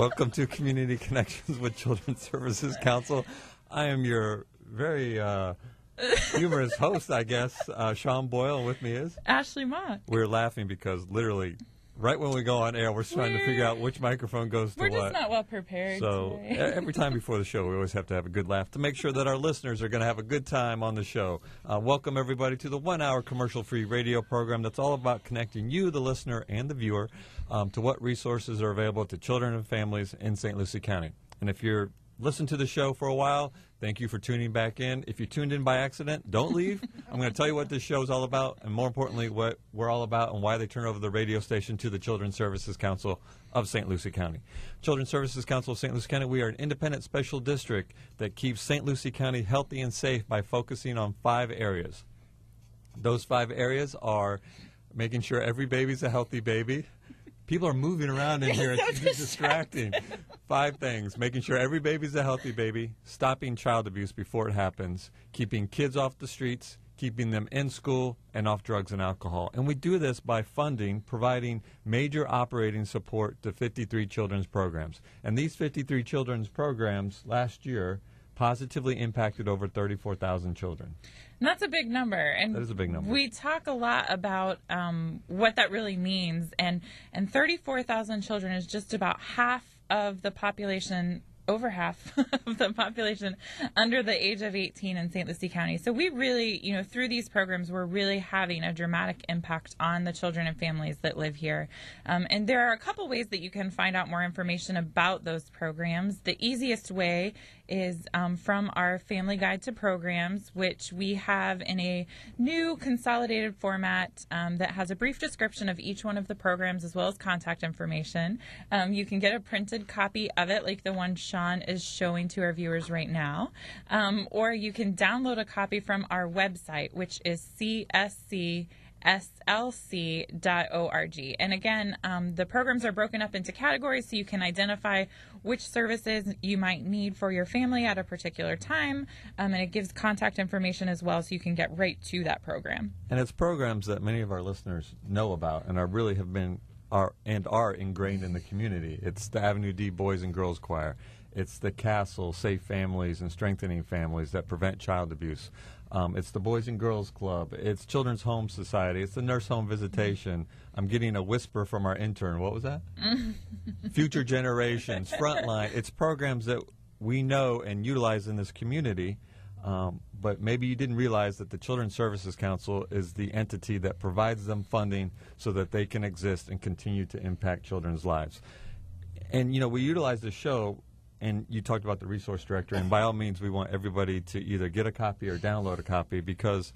Welcome to Community Connections with Children's Services Council. I am your very humorous host, I guess, Sean Boyle, and with me is Ashley Mott. We're laughing because literally right when we go on air, we're trying to figure out which microphone goes to what. We're just not well prepared So today. every time before the show, we always have to have a good laugh to make sure that our listeners are going to have a good time on the show. Welcome, everybody, to the 1-hour commercial-free radio program that's all about connecting you, the listener, and the viewer to what resources are available to children and families in St. Lucie County. And if you're listening to the show for a while, thank you for tuning back in. If you tuned in by accident, don't leave. I'm going to tell you what this show is all about, and more importantly, what we're all about and why they turn over the radio station to the Children's Services Council of St. Lucie County. Children's Services Council of St. Lucie County, we are an independent special district that keeps St. Lucie County healthy and safe by focusing on 5 areas. Those 5 areas are making sure every baby's a healthy baby. People are moving around in here. It's just distracting. 5 things. Making sure every baby's a healthy baby, stopping child abuse before it happens, keeping kids off the streets, keeping them in school, and off drugs and alcohol. And we do this by providing major operating support to 53 children's programs. And these 53 children's programs last year positively impacted over 34,000 children. And that's a big number. And that is a big number. We talk a lot about what that really means. And 34,000 children is just about half of the population, over half of the population under the age of 18 in St. Lucie County. So we really, through these programs, we're really having a dramatic impact on the children and families that live here. And there are a couple ways that you can find out more information about those programs. The easiest way is from our Family Guide to Programs, which we have in a new consolidated format that has a brief description of each one of the programs as well as contact information. You can get a printed copy of it like the one Sean is showing to our viewers right now, or you can download a copy from our website, which is cscslc.org. And again, the programs are broken up into categories so you can identify which services you might need for your family at a particular time, and it gives contact information as well so you can get right to that program. And it's programs that many of our listeners know about and are ingrained in the community. It's the Avenue D Boys and Girls Choir. It's the Castle Safe Families and Strengthening Families that prevent child abuse. It's the Boys and Girls Club. It's Children's Home Society. It's the Nurse Home Visitation. I'm getting a whisper from our intern. What was that? Future Generations, Frontline. It's programs that we know and utilize in this community, but maybe you didn't realize that the Children's Services Council is the entity that provides them funding so that they can exist and continue to impact children's lives. And, we utilize the show. And you talked about the resource director, and by all means, we want everybody to either get a copy or download a copy because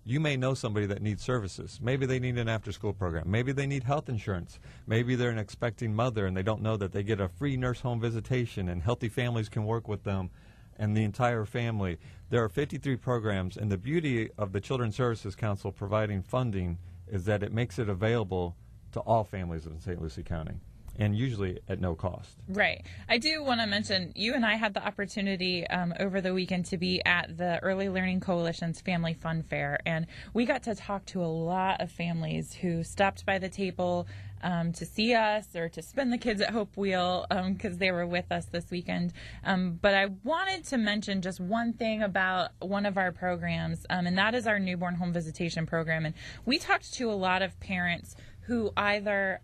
you may know somebody that needs services. Maybe they need an after-school program. Maybe they need health insurance. Maybe they're an expecting mother and they don't know that they get a free nurse home visitation and healthy families can work with them and the entire family. There are 53 programs, and the beauty of the Children's Services Council providing funding is that it makes it available to all families in St. Lucie County, and usually at no cost. Right. I do want to mention, you and I had the opportunity over the weekend to be at the Early Learning Coalition's Family Fun Fair, and we got to talk to a lot of families who stopped by the table to see us or to spend the kids at Hope Wheel because they were with us this weekend. But I wanted to mention just one thing about one of our programs, and that is our newborn home visitation program. And we talked to a lot of parents who either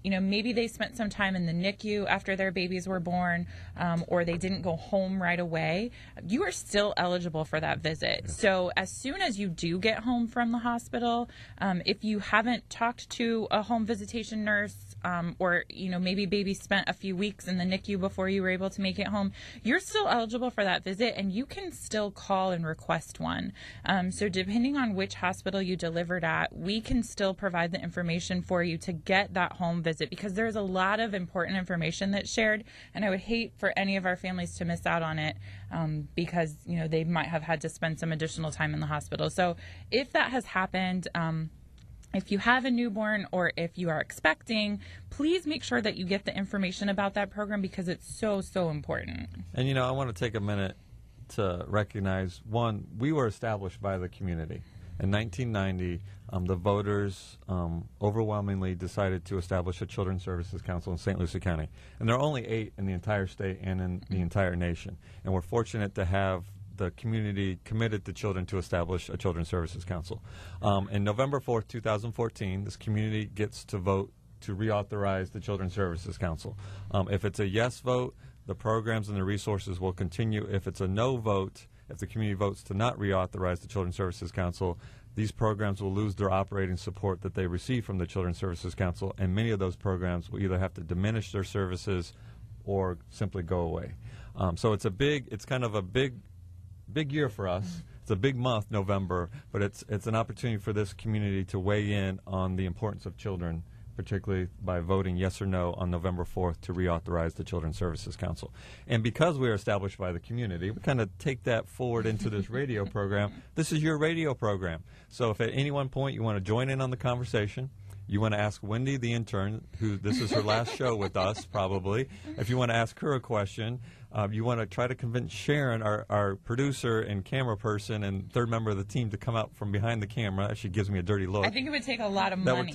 maybe they spent some time in the NICU after their babies were born, or they didn't go home right away. You are still eligible for that visit. Yeah. So as soon as you do get home from the hospital, if you haven't talked to a home visitation nurse, or maybe baby spent a few weeks in the NICU before you were able to make it home, you're still eligible for that visit, and you can still call and request one. So depending on which hospital you delivered at, we can still provide the information for you to get that home visit, because there's a lot of important information that's shared, and I would hate for any of our families to miss out on it because they might have had to spend some additional time in the hospital. So if that has happened, if you have a newborn or if you are expecting, please make sure that you get the information about that program because it's so, so important. And, I want to take a minute to recognize, one, we were established by the community. In 1990, the voters overwhelmingly decided to establish a Children's Services Council in St. Lucie County. And there are only 8 in the entire state and in the entire nation. And we're fortunate to have the community committed to children to establish a Children's Services Council. In November 4th, 2014, this community gets to vote to reauthorize the Children's Services Council. If it's a yes vote, the programs and the resources will continue. If it's a no vote, if the community votes to not reauthorize the Children's Services Council, these programs will lose their operating support that they receive from the Children's Services Council, and many of those programs will either have to diminish their services or simply go away. So it's kind of a big year for us. It's a big month, November, but it's an opportunity for this community to weigh in on the importance of children, particularly by voting yes or no on November 4th to reauthorize the Children's Services Council. And because we are established by the community, we kind of take that forward into this radio program. This is your radio program. So if at any one point you want to join in on the conversation, you want to ask Wendy, the intern, who this is her last show with us probably, if you want to ask her a question, you want to try to convince Sharon, our producer and camera person and third member of the team, to come out from behind the camera. She gives me a dirty look. I think it would take a lot of money.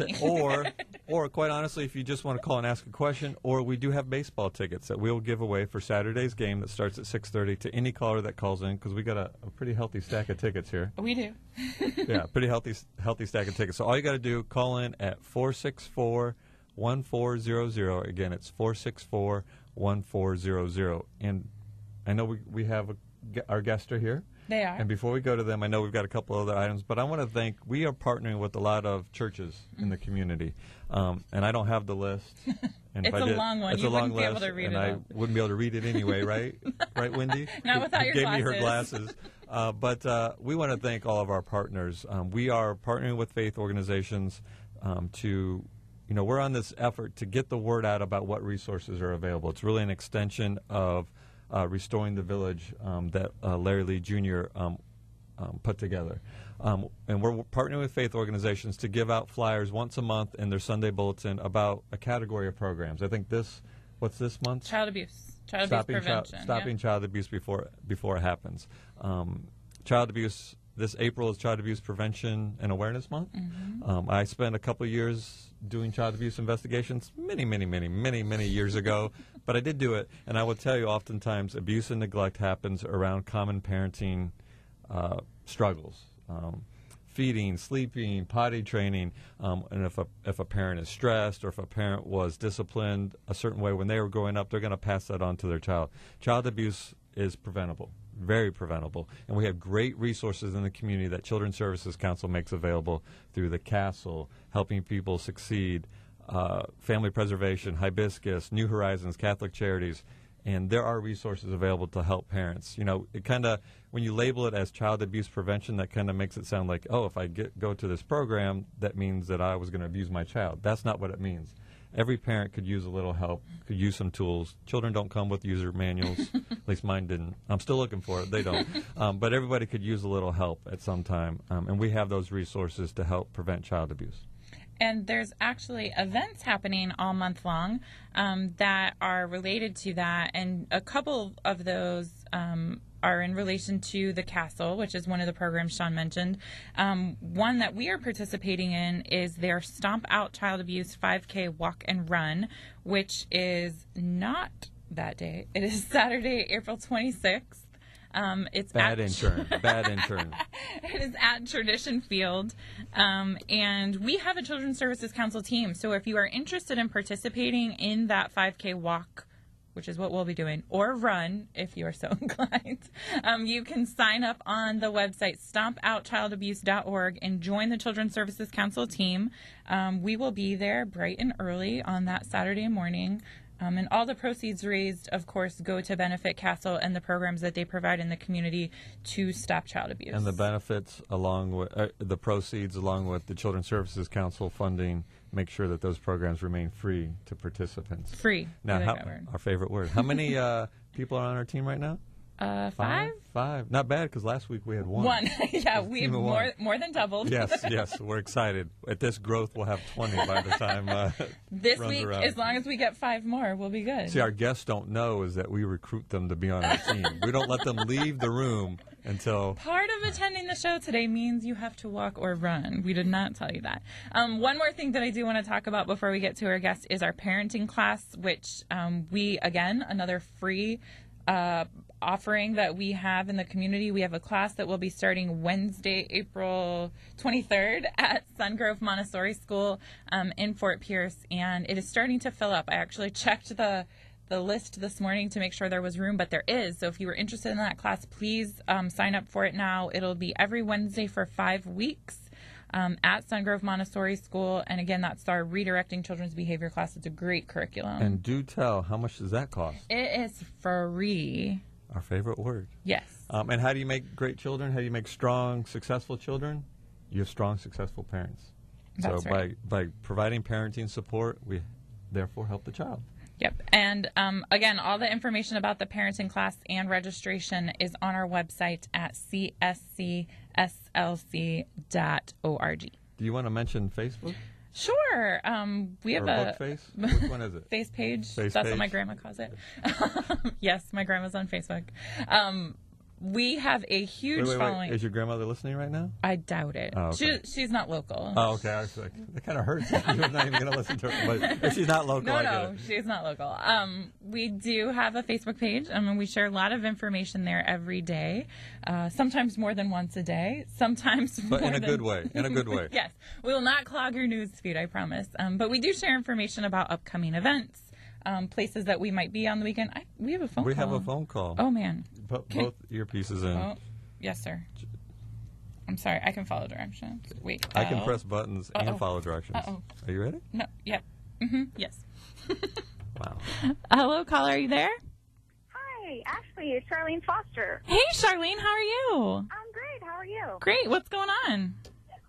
Or quite honestly, if you just want to call and ask a question, or we do have baseball tickets that we'll give away for Saturday's game that starts at 6:30 to any caller that calls in, because we got a pretty healthy stack of tickets here. We do. Yeah, pretty healthy stack of tickets. So all you got to do, call in at 464-1400. Again, it's 464-1400. And I know we have our guests are here. They are. And before we go to them, I know we've got a couple other items, but I want to thank, we are partnering with a lot of churches in the community. And I don't have the list. And it's a long one. You wouldn't be able to read it. I wouldn't be able to read it anyway, right? Right, Wendy? Not without your glasses. Gave me her glasses. But we want to thank all of our partners. We are partnering with faith organizations to, we're on this effort to get the word out about what resources are available. It's really an extension of Restoring the Village that Larry Lee Jr. Put together. And we're partnering with faith organizations to give out flyers once a month in their Sunday bulletin about a category of programs. I think what's this month? Child abuse. Child abuse prevention. Stopping child abuse before it happens. Child abuse, this April is Child Abuse Prevention and Awareness Month. Mm-hmm. I spent a couple of years doing child abuse investigations many years ago, but I did do it, and I will tell you, oftentimes abuse and neglect happens around common parenting struggles. Feeding, sleeping, potty training, and if a parent is stressed or if a parent was disciplined a certain way when they were growing up, they're going to pass that on to their child. Child abuse is preventable, very preventable, and we have great resources in the community that Children's Services Council makes available through the Castle, Helping People Succeed, Family Preservation, Hibiscus, New Horizons, Catholic Charities. And there are resources available to help parents. It kind of, when you label it as child abuse prevention, that kind of makes it sound like, oh, if I go to this program, that means that I was going to abuse my child. That's not what it means. Every parent could use a little help, could use some tools. Children don't come with user manuals. At least mine didn't. I'm still looking for it. They don't. But everybody could use a little help at some time. And we have those resources to help prevent child abuse. And there's actually events happening all month long that are related to that. And a couple of those are in relation to the Castle, which is one of the programs Sean mentioned. One that we are participating in is their Stomp Out Child Abuse 5K Walk and Run, which is not that day. It is Saturday, April 26th. It's bad intern. It is at Tradition Field, and we have a Children's Services Council team. So if you are interested in participating in that 5K walk, which is what we'll be doing, or run, if you are so inclined, you can sign up on the website stompoutchildabuse.org and join the Children's Services Council team. We will be there bright and early on that Saturday morning. And all the proceeds raised, of course, go to benefit Castle and the programs that they provide in the community to stop child abuse. And the benefits, along with the proceeds, along with the Children's Services Council funding, make sure that those programs remain free to participants. Free. Now, our favorite word. How many people are on our team right now? 5. Not bad, because last week we had one. Yeah, we've more than doubled. Yes, we're excited. At this growth, we'll have 20 by the time this runs week, around. as long as we get 5 more, we'll be good. See, our guests don't know is that we recruit them to be on our team. We don't let them leave the room until... Part of attending the show today means you have to walk or run. We did not tell you that. One more thing that I do want to talk about before we get to our guest is our parenting class, which another free offering that we have in the community. We have a class that will be starting Wednesday, April 23rd at Sungrove Montessori School in Fort Pierce, and it is starting to fill up. I actually checked the list this morning to make sure there was room, but there is. So if you were interested in that class, please sign up for it now. It'll be every Wednesday for 5 weeks at Sungrove Montessori School. And again, that's our Redirecting Children's Behavior class. It's a great curriculum. And do tell, how much does that cost? It is free. Our favorite word. Yes. And how do you make great children? How do you make strong, successful children? You have strong, successful parents. That's so right. by providing parenting support, we therefore help the child. Yep. And again, all the information about the parenting class and registration is on our website at cscslc.org. Do you want to mention Facebook? Sure. We have or Bookface? Which one is it? Face page. Face That's page? what my grandma calls it. Yes, my grandma's on Facebook. We have a huge following. Is your grandmother listening right now? I doubt it. Oh, okay. She's not local. Oh, okay. I was like, that kind of hurts. You're not even going to listen to her. But if she's not local, I get No, it. she's not local. We do have a Facebook page, and we share a lot of information there every day, sometimes more than once a day, sometimes But more in a than... good way. In a good way. Yes. We will not clog your news feed, I promise. But we do share information about upcoming events, places that we might be on the weekend. We have a phone call. We have a phone call. Oh, man. Put both earpieces in. Oh, yes, sir. I'm sorry. I can follow directions. Wait. I can press buttons and follow directions. Uh-oh. Are you ready? No. Yep. Yes. Wow. Hello, caller. Are you there? Hi, Ashley. It's Charlene Foster. Hey, Charlene. How are you? I'm great. How are you? Great. What's going on?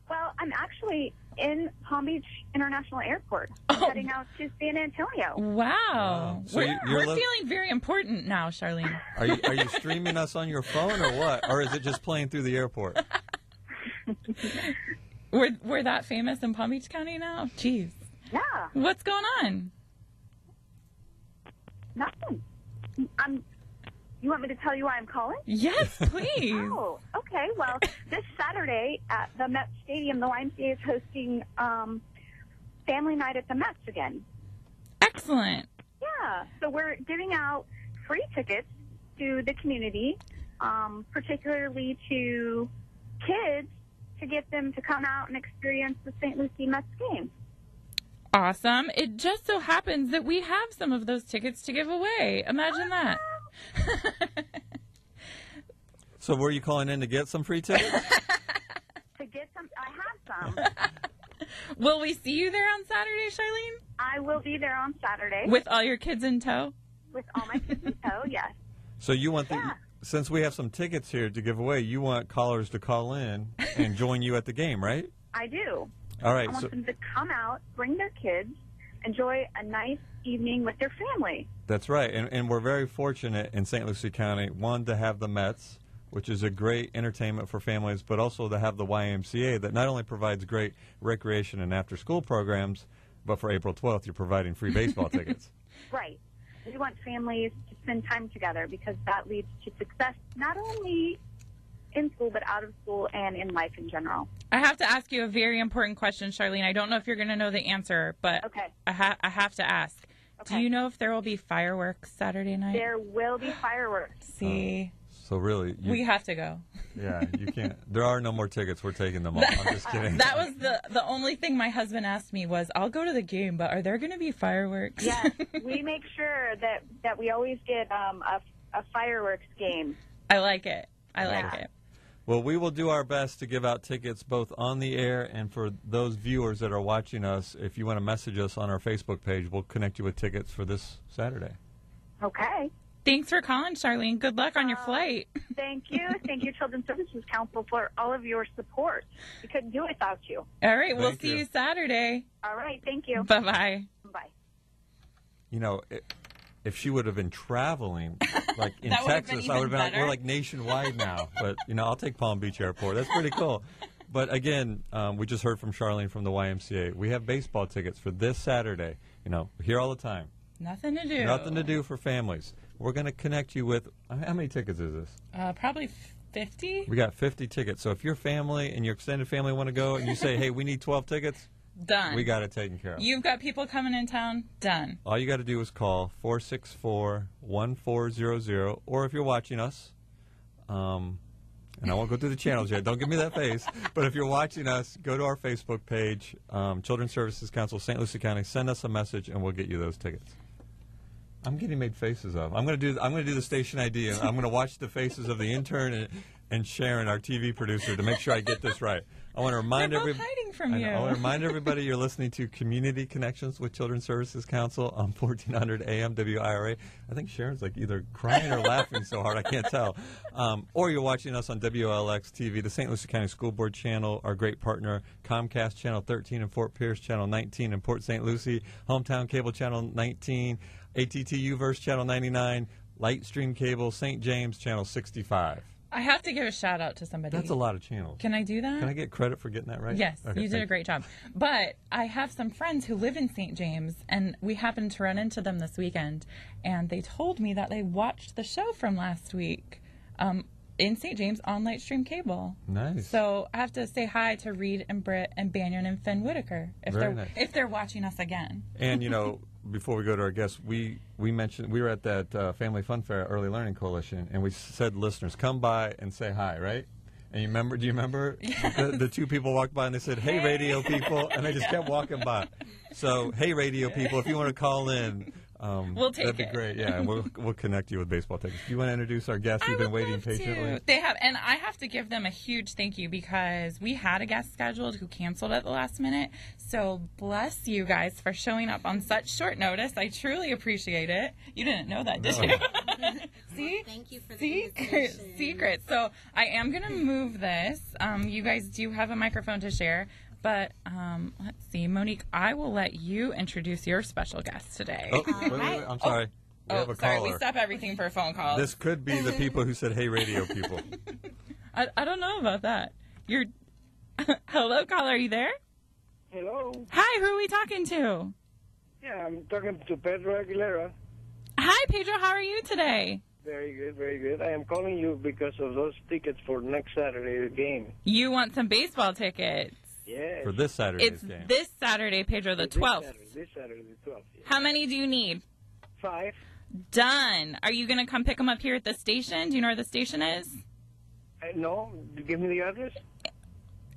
Well, I'm actually in Palm Beach International Airport, heading out to San Antonio. Wow. So We're you're feeling very important now, Charlene. Are you streaming us on your phone or what? Or is it just playing through the airport? We're that famous in Palm Beach County now? Jeez. Yeah, What's going on? nothing. You want me to tell you why I'm calling? Yes, please. Oh, okay. Well, this Saturday at the Mets Stadium, the YMCA is hosting Family Night at the Mets again. Excellent. Yeah, so we're giving out free tickets to the community, particularly to kids, to get them to come out and experience the St. Lucie Mets game. Awesome. It just so happens that we have some of those tickets to give away. Imagine that. So were you calling in to get some free tickets? To get some, I have some. Will we see you there on Saturday, Charlene? I will be there on Saturday With all your kids in tow? with all my kids in tow, yes. So you want Yeah. since we have some tickets here to give away, you want callers to call in and join you at the game, right? I do. All right. I want So them to come out, bring their kids, enjoy a nice evening with their family. that's right. And we're very fortunate in St. Lucie County, one, to have the Mets, which is a great entertainment for families, but also to have the YMCA that not only provides great recreation and after-school programs, but for April 12th, you're providing free baseball tickets. Right. We want families to spend time together because that leads to success not only in school but out of school and in life in general. I have to ask you a very important question, Charlene. I don't know if you're going to know the answer, but Okay. I have to ask. Okay. Do you know if there will be fireworks Saturday night? There will be fireworks. See, So really, we have to go. yeah, you can't. There are no more tickets. We're taking them all. I'm just kidding. That was the only thing my husband asked me was, I'll go to the game, but are there going to be fireworks? Yes, we make sure that we always get a fireworks game. I like it. I like Yeah. it. Well, we will do our best to give out tickets both on the air and for those viewers that are watching us. If you want to message us on our Facebook page, we'll connect you with tickets for this Saturday. Okay. Thanks for calling, Charlene. Good luck on your flight. Thank you. Thank you, Children's Services Council, for all of your support. We couldn't do it without you. All right, we'll Thank see you. you Saturday. All right. Thank you. Bye-bye. Bye. You know, if she would have been traveling, like in That would have been Texas, I would have even been like, better. we're like nationwide now. But, I'll take Palm Beach Airport. That's pretty cool. But again, we just heard from Charlene from the YMCA. We have baseball tickets for this Saturday. We're here all the time. Nothing to do. Nothing to do for families. We're going to connect you with, how many tickets is this? Probably 50? We got 50 tickets. So if your family and your extended family want to go and you say, hey, we need 12 tickets, Done. we got it taken care of. You've got people coming in town? Done. All you got to do is call 464-1400, or if you're watching us, and I won't go through the channels yet. Don't give me that face. But if you're watching us, go to our Facebook page, Children's Services Council, St. Lucie County. Send us a message, and we'll get you those tickets. I'm getting made faces of. I'm going to do the station ID, and I'm going to watch the faces of the intern and Sharon, our TV producer, to make sure I get this right. I want to remind They're both hiding from you. I want to remind everybody you're listening to Community Connections with Children's Services Council on 1400 AM WIRA. I think Sharon's like either crying or laughing so hard I can't tell. Or you're watching us on WLX TV, the St. Lucie County School Board channel, our great partner, Comcast Channel 13 in Fort Pierce, Channel 19 in Port St. Lucie, Hometown Cable Channel 19, ATT Uverse Channel 99, Lightstream Cable, St. James Channel 65. I have to give a shout out to somebody. That's a lot of channels. Can I do that? Can I get credit for getting that right? Yes, Okay, you did a great job. But I have some friends who live in St. James, and we happened to run into them this weekend, and they told me that they watched the show from last week in St. James on Lightstream Cable. Nice. So I have to say hi to Reed and Britt and Banyan and Finn Whitaker if they're watching us again. And, you know, before we go to our guests, we mentioned we were at that Family Fun Fair Early Learning Coalition, and we said listeners come by and say hi, right? And do you remember the two people walked by and they said, hey, radio people, and they just kept walking by. So, hey, radio people, if you want to call in, we'll take that'd be great. Yeah, and we'll connect you with baseball tickets. Do you want to introduce our guests who've been waiting patiently? They have, and I have to give them a huge thank you because we had a guest scheduled who canceled at the last minute. So bless you guys for showing up on such short notice. I truly appreciate it. You didn't know that, did you? See? Thank you for the invitation. Secret. So I am going to move this. You guys do have a microphone to share. But let's see, Monique, I will let you introduce your special guest today. Oh, wait, I'm sorry. We have a sorry, caller. we stop everything for phone calls. This could be the people who said, hey, radio people. I don't know about that. You're hello, caller, are you there? Hello. Hi, who are we talking to? Yeah, I'm talking to Pedro Aguilera. Hi, Pedro, how are you today? Very good, very good. I am calling you because of those tickets for next Saturday's game. You want some baseball tickets? Yes. For this Saturday's It's game. this Saturday, Pedro, the 12th. This Saturday, the 12th. Yeah. How many do you need? 5. Done. Are you going to come pick them up here at the station? Do you know where the station is? No, give me the address.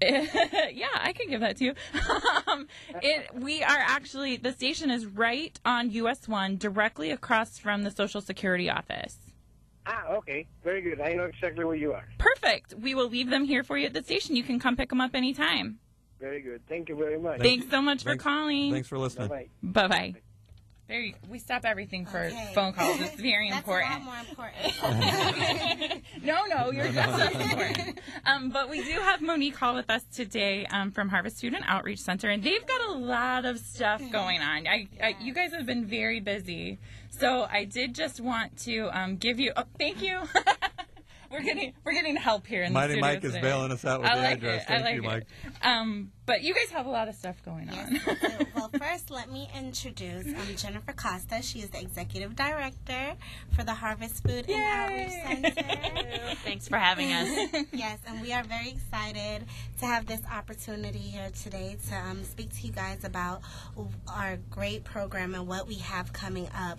Yeah, I can give that to you. We are actually, the station is right on US 1, directly across from the Social Security office. Ah, okay. Very good. I know exactly where you are. Perfect. We will leave them here for you at the station. You can come pick them up anytime. Very good. Thank you very much. Thanks so much for calling. Thanks for listening. Bye-bye. Bye-bye. We stop everything for phone calls. It's very important. That's a lot more important. No, you're just as important. But we do have Monique Hall with us today from Harvest Student Outreach Center, and they've got a lot of stuff going on. You guys have been very busy, so I did just want to give you. Oh, thank you. We're getting help here in Mighty the Mike studio is today. bailing us out with the address. Thank you, Mike. But you guys have a lot of stuff going on. Yes, we do. Well, first, let me introduce Jennifer Costa. She is the Executive Director for the Harvest Food and Outreach Center. Thanks for having us. Yes, and we are very excited to have this opportunity here today to speak to you guys about our great program and what we have coming up.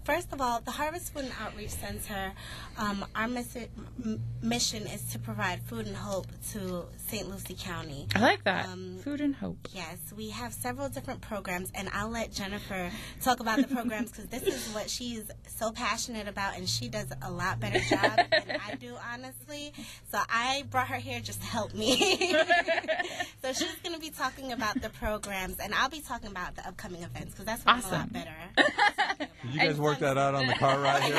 First of all, the Harvest Food and Outreach Center, our mission is to provide food and hope to St. Lucie County. I like that. Food and hope. Yes, we have several different programs, and I'll let Jennifer talk about the programs because this is what she's so passionate about, and she does a lot better job than I do, honestly. So I brought her here just to help me. So she's going to be talking about the programs, and I'll be talking about the upcoming events because that's what I'm a lot better. Did you guys work that out on the car ride here?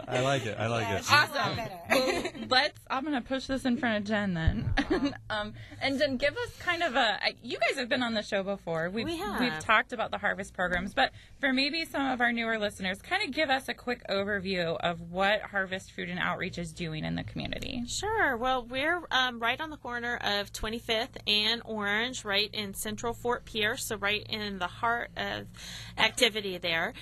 I like it. Awesome. Well, I'm going to push this in front of Jen then. And Jen, give us kind of you guys have been on the show before. We have. We've talked about the Harvest programs, but for maybe some of our newer listeners, kind of give us a quick overview of what Harvest Food and Outreach is doing in the community. Sure. Well, we're right on the corner of 25th and Orange, right in central Fort Pierce, so right in the heart of activity there.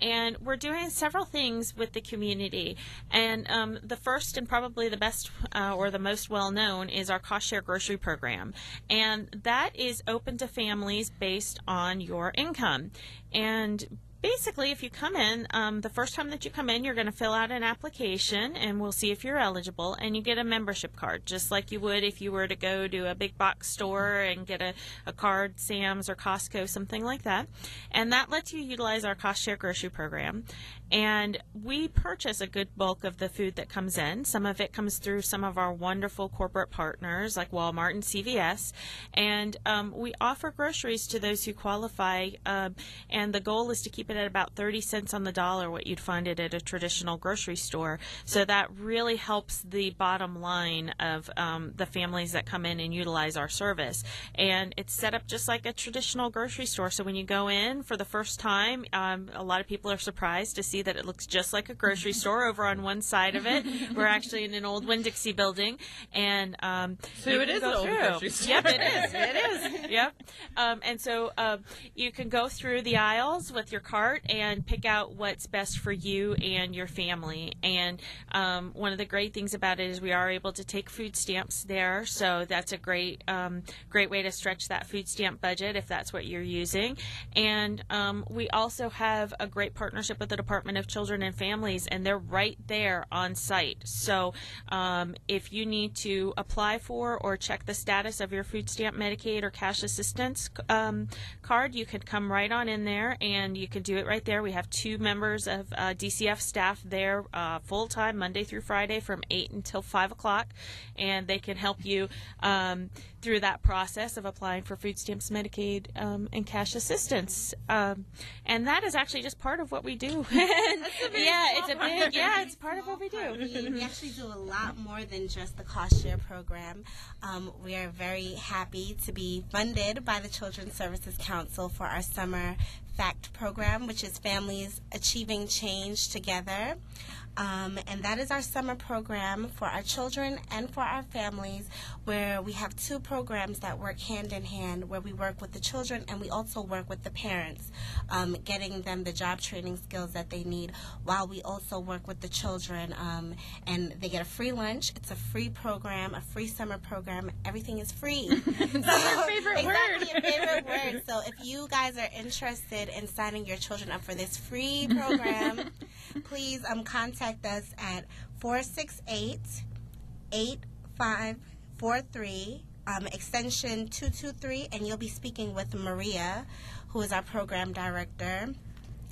And we're doing several things with the community. And the first and probably the best or the most well-known is our cost share grocery program. And that is open to families based on your income. And basically, if you come in, the first time that you come in, you're going to fill out an application, and we'll see if you're eligible, and you get a membership card, just like you would if you were to go to a big box store and get a card, Sam's or Costco, something like that. And that lets you utilize our cost share grocery program. And we purchase a good bulk of the food that comes in. Some of it comes through some of our wonderful corporate partners like Walmart and CVS. And we offer groceries to those who qualify. And the goal is to keep it at about 30 cents on the dollar, what you'd find it at a traditional grocery store. So that really helps the bottom line of the families that come in and utilize our service. And it's set up just like a traditional grocery store. So when you go in for the first time, a lot of people are surprised to see that it looks just like a grocery store. Over on one side of it, we're actually in an old Winn-Dixie building, and so it is an old grocery store. Yep, it is. It is. Yep. And so you can go through the aisles with your cart and pick out what's best for you and your family. And one of the great things about it is we are able to take food stamps there, so that's a great way to stretch that food stamp budget if that's what you're using. And we also have a great partnership with the Department of Children and Families, and they're right there on site. So if you need to apply for or check the status of your food stamp, Medicaid, or cash assistance card, you can come right on in there, and you can do it right there. We have 2 members of DCF staff there full-time Monday through Friday from 8 until 5 o'clock, and they can help you through that process of applying for food stamps, Medicaid, and cash assistance. And that is actually just part of what we do. It's part of what we do. We actually do a lot more than just the cost share program. We are very happy to be funded by the Children's Services Council for our summer FACT program, which is Families Achieving Change Together. And that is our summer program for our children and for our families, where we have 2 programs that work hand in hand, where we work with the children and we also work with the parents, getting them the job training skills that they need, while we also work with the children, and they get a free lunch. It's a free program, a free summer program. Everything is free. That's your favorite word. Your favorite word. So if you guys are interested in signing your children up for this free program, please contact us at 468-8543, extension 223, and you'll be speaking with Maria, who is our program director.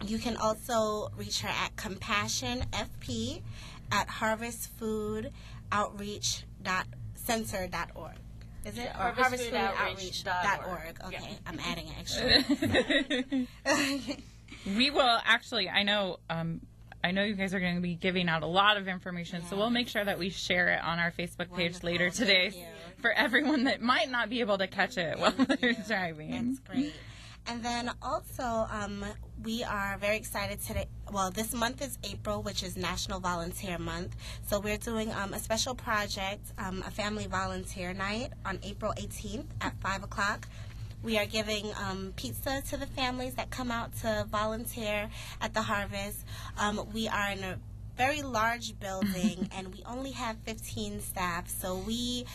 You can also reach her at compassionfp at harvestfoodoutreach.censor.org. Is it? Or harvestfoodoutreach.org. Okay, Yeah. I'm adding an extra. We will actually, I know you guys are going to be giving out a lot of information, so we'll make sure that we share it on our Facebook page later today for everyone that might not be able to catch it while they're driving. That's great. And then also, we are very excited today. Well, this month is April, which is National Volunteer Month. So we're doing a special project, a family volunteer night on April 18th at 5 o'clock. We are giving pizza to the families that come out to volunteer at the Harvest. We are in a very large building, and we only have 15 staff, so we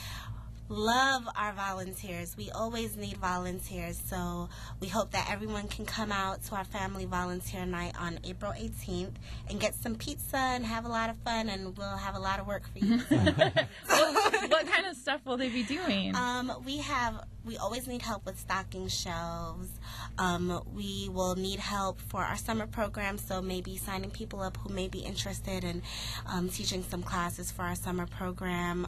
love our volunteers. We always need volunteers, so we hope that everyone can come out to our family volunteer night on April 18th and get some pizza and have a lot of fun, and we'll have a lot of work for you. What kind of stuff will they be doing? We always need help with stocking shelves. We will need help for our summer program, so maybe signing people up who may be interested in teaching some classes for our summer program.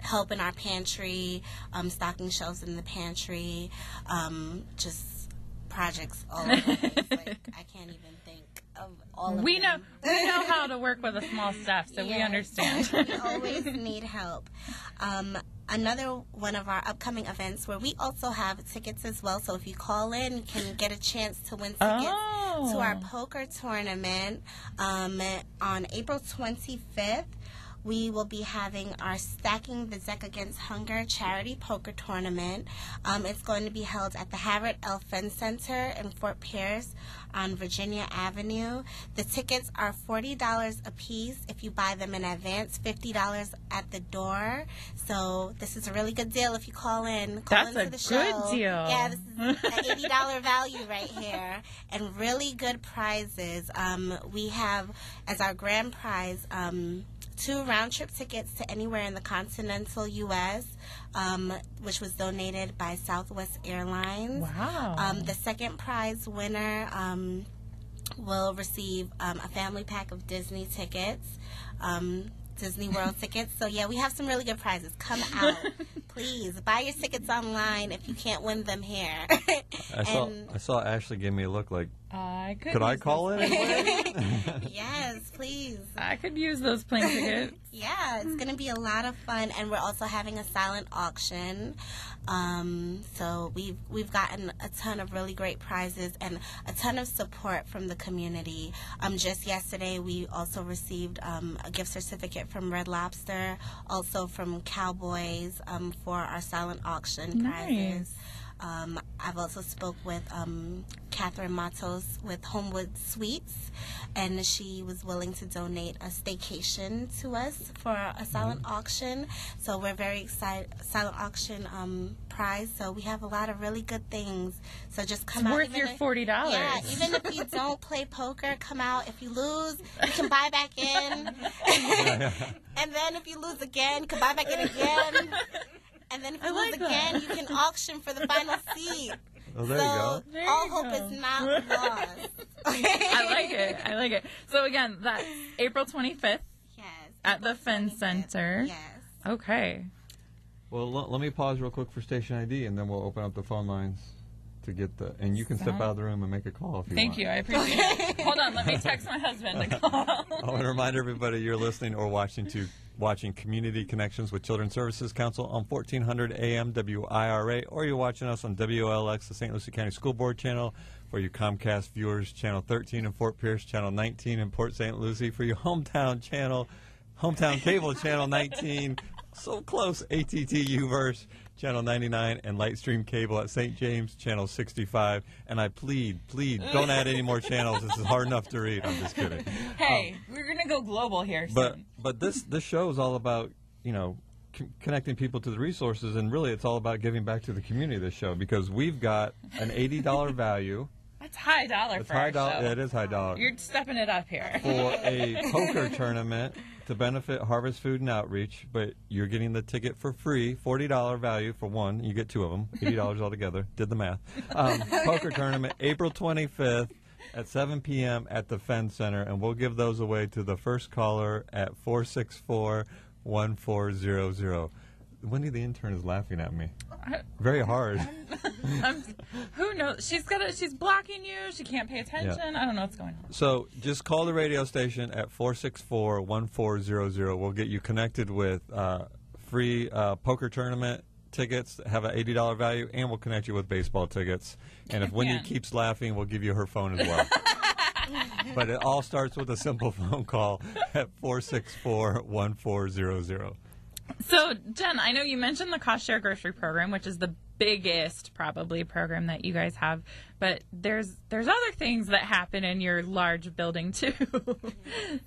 Help in our pantry, stocking shelves in the pantry, just projects all over the place. Like, I can't even think of all of them. We know how to work with a small staff, so we understand. We always need help. Another one of our upcoming events where we also have tickets as well, so if you call in, you can get a chance to win tickets to our poker tournament on April 25th. we will be having our Stacking the Deck Against Hunger charity poker tournament. It's going to be held at the Harriet L. Fenn Center in Fort Pierce on Virginia Avenue. The tickets are $40 a piece if you buy them in advance, $50 at the door. So this is a really good deal if you call in. That's into a the good show. deal. Yeah, this is an $80 value right here, and really good prizes. We have as our grand prize 2 round-trip tickets to anywhere in the continental U.S., which was donated by Southwest Airlines. Wow. The second prize winner will receive a family pack of Disney tickets, Disney World tickets. So, yeah, we have some really good prizes. Come out. Please, buy your tickets online if you can't win them here. I saw Ashley give me a look like, Could I call it? Yes, please. I could use those plane tickets. Yeah, it's going to be a lot of fun, and we're also having a silent auction. So we've gotten a ton of really great prizes and a ton of support from the community. Just yesterday, we also received a gift certificate from Red Lobster, also from Cowboys for our silent auction prizes. I've also spoke with Catherine Matos with Homewood Suites, and she was willing to donate a staycation to us for a silent auction. So we're very excited. Silent auction prize. So we have a lot of really good things. So just come out. Worth your $40. Yeah, even if you don't play poker, come out. If you lose, you can buy back in. And then if you lose again, you can buy back in again. And then if you lose again, you can auction for the final seat. Oh, there you go. All hope is not lost. I like it. So again, that's April 25th Yes. at the Fenn Center. Yes. Okay. Well, let me pause real quick for station ID, and then we'll open up the phone lines to get and you can step out of the room and make a call if you want. Thank you. I appreciate it. Hold on. Let me text my husband to call. I want to remind everybody you're listening or watching Community Connections with Children's Services Council on 1400 AM WIRA, or you're watching us on WLX, the St. Lucie County School Board channel. For your Comcast viewers, channel 13 in Fort Pierce, channel 19 in Port St. Lucie. For your hometown cable, channel 19. So close, ATTU-verse, channel 99, and Lightstream Cable at St. James, channel 65. And I plead, don't add any more channels. This is hard enough to read. I'm just kidding. Hey, we're going to go global here soon. But this show is all about, connecting people to the resources, and really it's all about giving back to the community, this show, because we've got an $80 value. That's high dollar for our show. Yeah, it is high dollar. You're stepping it up here. For a poker tournament to benefit Harvest Food and Outreach, but you're getting the ticket for free, $40 value for one. You get 2 of them, $80 altogether. Did the math. Poker tournament, April 25th at 7 p.m. at the Fenn Center, and we'll give those away to the first caller at 464-1400. Wendy, the intern, is laughing at me. Very hard. Who knows? She's blocking you. She can't pay attention. Yeah. I don't know what's going on. So just call the radio station at 464-1400. We'll get you connected with free poker tournament tickets that have an $80 value, and we'll connect you with baseball tickets. And if Wendy keeps laughing, we'll give you her phone as well. But it all starts with a simple phone call at 464-1400. So, Jen, I know you mentioned the cost share grocery program, which is the biggest probably program that you guys have, but there's other things that happen in your large building too.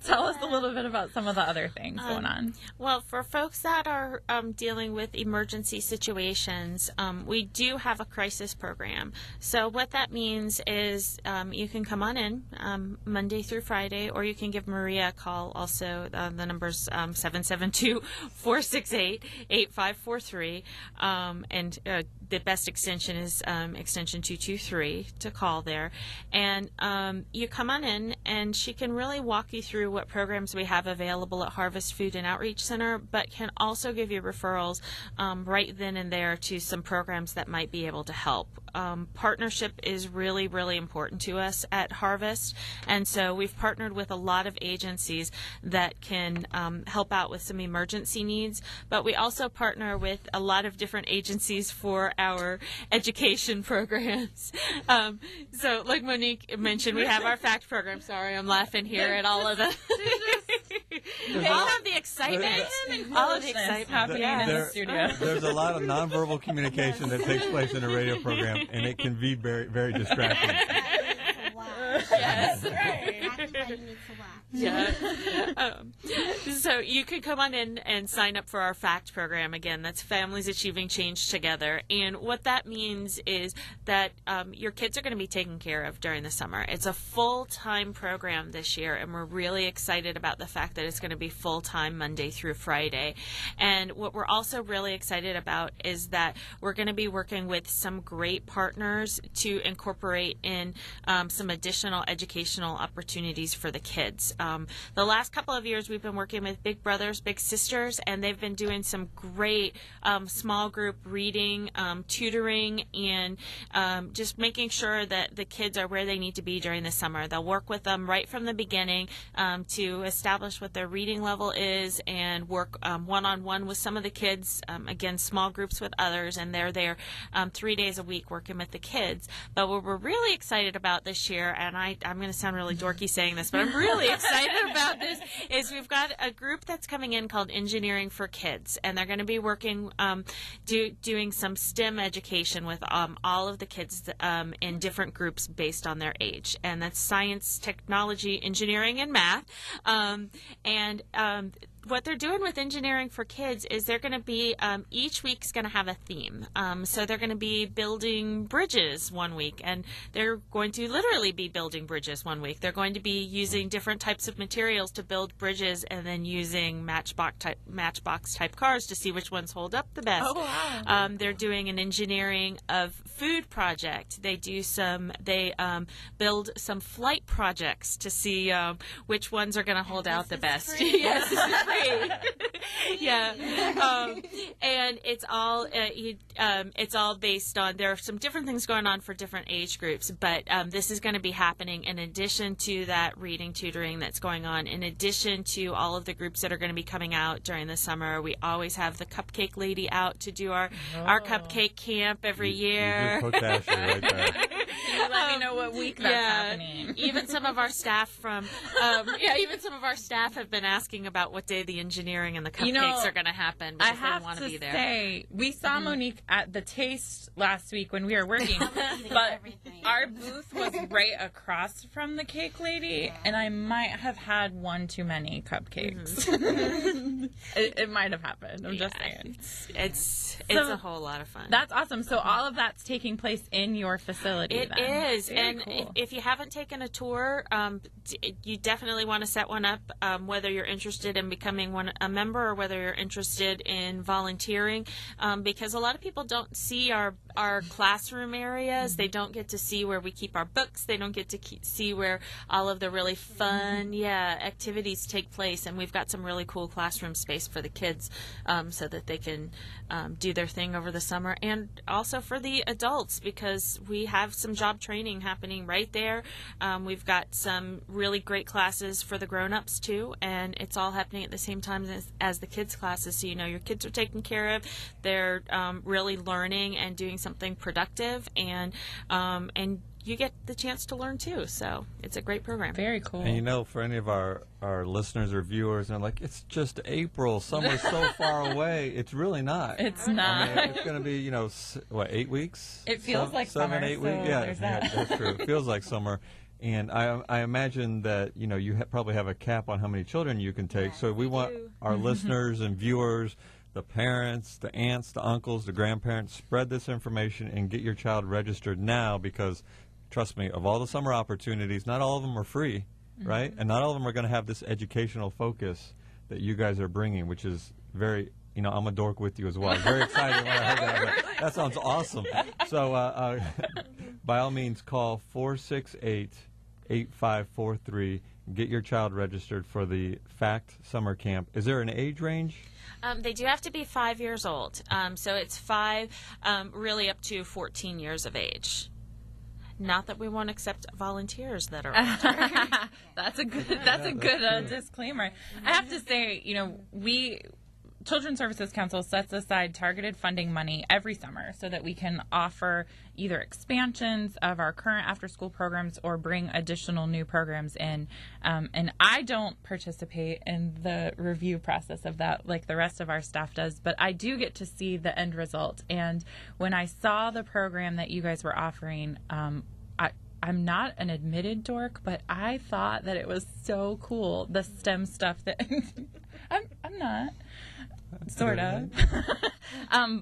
Tell us a little bit about some of the other things going on. Well, for folks that are dealing with emergency situations, we do have a crisis program. So what that means is you can come on in Monday through Friday, or you can give Maria a call. Also, the number's 772-468-8543, and the best extension is extension 223 to call there. And you come on in, and she can really walk you through what programs we have available at Harvest Food and Outreach Center, but can also give you referrals right then and there to some programs that might be able to help. Partnership is really, really important to us at Harvest, and so we've partnered with a lot of agencies that can help out with some emergency needs, but we also partner with a lot of different agencies for our education programs. So like Monique mentioned, we have our FACT program. Sorry, I'm laughing here at all of the all of the excitement, all of the excitement happening in the studio. There's a lot of nonverbal communication that takes place in a radio program, and it can be very, very distracting. Yes, right. Exactly why you need to watch. Yeah. So you could come on in and sign up for our FACT program. Again, that's Families Achieving Change Together. And what that means is that your kids are going to be taken care of during the summer. It's a full-time program this year, and we're really excited about the fact that it's going to be full-time Monday through Friday. And what we're also really excited about is that we're going to be working with some great partners to incorporate in some additional educational opportunities for the kids. The last couple of years we've been working with Big Brothers Big Sisters, and they've been doing some great small group reading, tutoring, and just making sure that the kids are where they need to be during the summer. They'll work with them right from the beginning to establish what their reading level is and work one-on-one with some of the kids, again, small groups with others, and they're there 3 days a week working with the kids. But what we're really excited about this year, and I'm going to sound really dorky saying this, but I'm really excited about this, is we've got a group that's coming in called Engineering for Kids, and they're going to be working, doing some STEM education with all of the kids in different groups based on their age, and that's science, technology, engineering, and math. What they're doing with Engineering for Kids is they're going to be, each week's going to have a theme. So they're going to be building bridges one week, and they're going to literally be building bridges one week. They're going to be using different types of materials to build bridges, and then using matchbox type cars to see which ones hold up the best. Oh, wow. They're doing an engineering of food project. They build some flight projects to see which ones are going to hold out the best. Yes, this is free. Yeah, and it's all based on. There are some different things going on for different age groups, but this is going to be happening in addition to that reading tutoring that's going on. In addition to all of the groups that are going to be coming out during the summer, we always have the Cupcake Lady out to do our cupcake camp every year. You did Coach Ashley right there. Can you let me know what week that's happening? Even some of our staff have been asking about what day the engineering and the cupcakes are going to happen because they want to be there. Say, we saw Monique at the Taste last week when we were working, but our booth was right across from the Cake Lady, and I might have had one too many cupcakes. It might have happened. I'm just saying. It's a whole lot of fun. That's awesome. So all of that's taking place in your facility. It is, and cool. If you haven't taken a tour, you definitely want to set one up. Whether you're interested in becoming a member or whether you're interested in volunteering, because a lot of people don't see our classroom areas. They don't get to see where we keep our books. They don't get to see where all of the really fun activities take place, and we've got some really cool classroom space for the kids so that they can do their thing over the summer, and also for the adults because we have some job training happening right there. We've got some really great classes for the grown-ups too, and it's all happening at the same time as the kids' classes, so you know your kids are taken care of. They're really learning and doing something productive, and you get the chance to learn too. So it's a great program. Very cool. And you know, for any of our listeners or viewers, and like, it's just April. Summer's so far away. It's really not. It's not. I mean, it's going to be, 8 weeks? It feels like 7, summer, 8 so weeks. Yeah, there's that. that's true. It feels like summer. And I imagine that, you probably have a cap on how many children you can take. So we want our listeners and viewers, the parents, the aunts, the uncles, the grandparents, spread this information and get your child registered now because, trust me, of all the summer opportunities, not all of them are free, right? And not all of them are going to have this educational focus that you guys are bringing, which is very, I'm a dork with you as well. I was very excited when I heard that. I was like, that sounds awesome. So by all means, call 468-8543. Get your child registered for the FACT summer camp. Is there an age range? They do have to be 5 years old. So it's 5, really up to 14 years of age. Not that we won't accept volunteers that are older. That's a good disclaimer. I have to say, Children's Services Council sets aside targeted funding money every summer so that we can offer either expansions of our current after-school programs or bring additional new programs in. And I don't participate in the review process of that like the rest of our staff does, but I do get to see the end result. And when I saw the program that you guys were offering, I'm not an admitted dork, but I thought that it was so cool, the STEM stuff that I'm not. Sort of.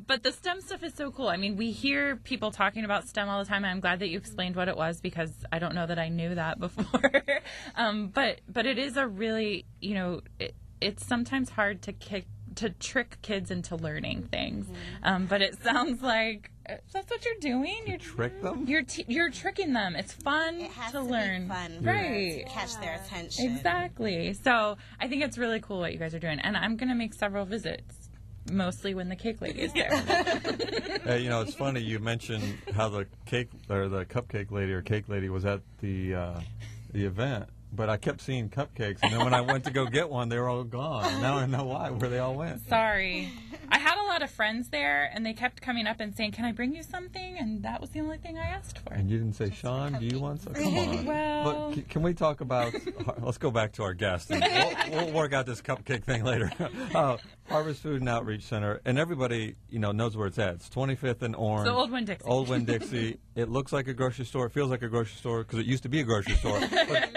But the STEM stuff is so cool. I mean, we hear people talking about STEM all the time, and I'm glad that you explained what it was because I don't know that I knew that before. But it is a really, it's sometimes hard to trick kids into learning things. But it sounds like that's what you're doing. You trick them? You're tricking them. It's fun It has to to learn. be fun, Right? To catch their attention. Exactly. So I think it's really cool what you guys are doing, and I'm going to make several visits, mostly when the cake lady is there. Hey, it's funny you mentioned how the cake or the cupcake lady or cake lady was at the event. But I kept seeing cupcakes, and then when I went to go get one, they were all gone. Now I know where they all went. Sorry. I had a lot of friends there, and they kept coming up and saying, "Can I bring you something?" And that was the only thing I asked for. And you didn't say, Sean, do you want some? Come on. Well, Look, can we talk about, let's go back to our guest, and we'll work out this cupcake thing later. Harvest Food and Outreach Center, and everybody, knows where it's at. It's 25th and Orange. So Old Winn-Dixie. Old Winn-Dixie. It looks like a grocery store. It feels like a grocery store because it used to be a grocery store.